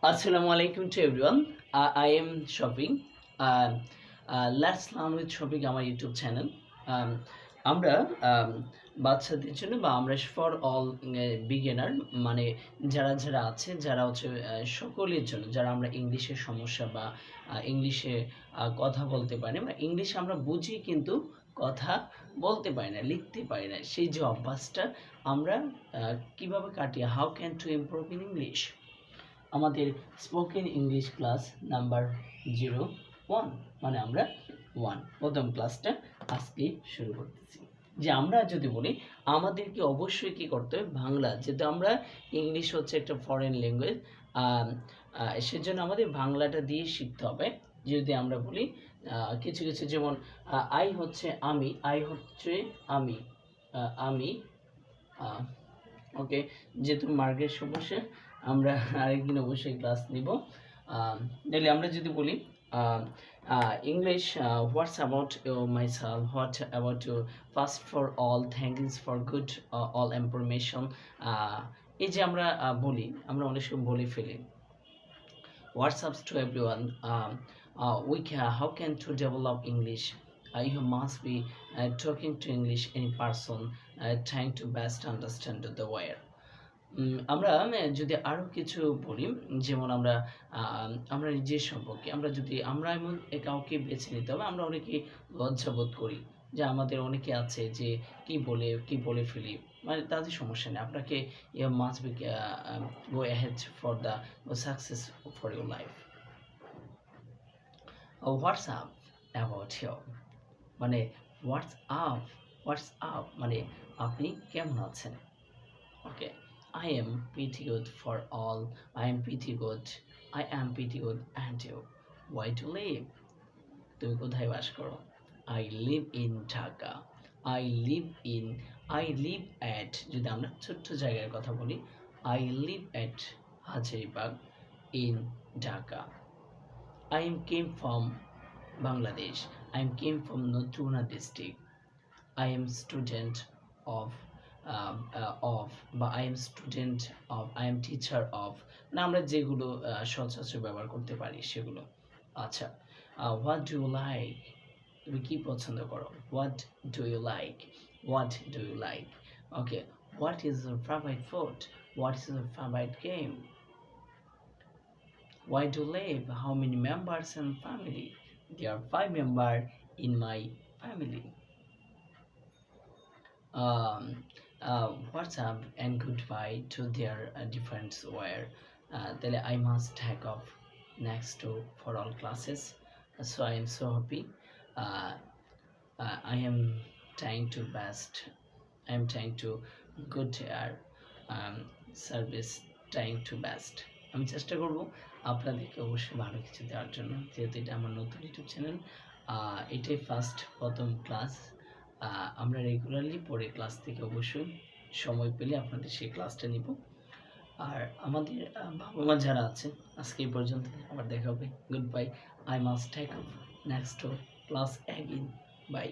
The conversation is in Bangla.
Assalamualaikum to everyone. I am Shopping. Let's learn with Shopping আমার ইউটিউব চ্যানেল। আমরা বাচ্চাদের জন্য বা আমরা ফর অল বিগিনার মানে যারা আছে যারা হচ্ছে সকলের জন্য যারা আমরা ইংলিশের সমস্যা বা ইংলিশে কথা বলতে পারি না বা ইংলিশ আমরা বুঝি কিন্তু কথা বলতে পারি না লিখতে পারি না সেই যে অভ্যাসটা আমরা কিভাবে কাটিয়ে how can to improve in English আমাদের স্পোকেন ইংলিশ ক্লাস নাম্বার 01 মানে আমরা 1 প্রথম ক্লাসটা আজকে শুরু করতেছি। যে আমরা যদি বলি আমাদেরকে অবশ্যই কি করতে হবে বাংলা, যেহেতু আমরা ইংলিশ হচ্ছে একটা ফরেন ল্যাঙ্গুয়েজ, সেজন্য আমাদের বাংলাটা দিয়ে শিখতে হবে। যদি আমরা বলি কিছু কিছু যেমন আই হচ্ছে আমি, আই হচ্ছে আমি, আমি ওকে, যেহেতু মার্গের সমস্যা আমরা আরেকদিন অবশ্যই ক্লাস নিব। তাহলে আমরা যদি বলি English what's about myself, what about you, first for all thank yous for good all information. এই যে আমরা বলি, আমরা অনেক সময় বলে ফেলি WhatsApps to everyone, how can to develop English, you must be talking to English in person, trying to best understand the word. আমরা যদি আরও কিছু বলি, যেমন আমরা নিজের সম্পর্কে আমরা এমন কাউকে বেছে নিতে হবে। আমরা অনেকে লজ্জাবোধ করি যে আমাদের অনেকে আছে যে কি বলে ফেলি, মানে তাদের সমস্যা নেই। আপনাকে you must be go ahead for the success for your life. What's up about you মানে হোয়াটস আপ মানে আপনি কেমন আছেন। ওকে, I am pretty good for all. I am pretty good. I am pretty good. And you? Why to live? তুমি কোথায় বাস করো? I live in Dhaka. I live at, যদি আমরা ছোট্ট জায়গার কথা বলি, I live at Hazaribagh in Dhaka. I came from Bangladesh. I came from Notruna district. I am student of বা I am student of, I am teacher of, না আমরা যেগুলো সচরাচর ব্যবহার করতে পারি সেগুলো। আচ্ছা, what do you like, তুমি কি পছন্দ করো, what do you like, what do you like, okay, what is your favorite food, what is your favorite game, why do you live, how many members in family, there are 5 members in my family. WhatsApp and goodbye to their different where then I must take off next to for all classes, so I am so happy. I am trying to best, I am trying to good service, trying to best, আমি চেষ্টা করব আপনাদেরকে অবশ্যই ভালো কিছু দেওয়ার জন্য, যেহেতু এটা আমার নতুন ইউটিউব চ্যানেল, এটাই প্রথম ক্লাস। আমরা রেগুলারলি পরে ক্লাস থেকে অবশ্যই সময় পেলে আপনাদের সেই ক্লাসটা নিব। আর আমাদের বাবা মা যারা আছে আজকে এই পর্যন্ত, আবার দেখা হবে। Good bye, I must take up next class again, by.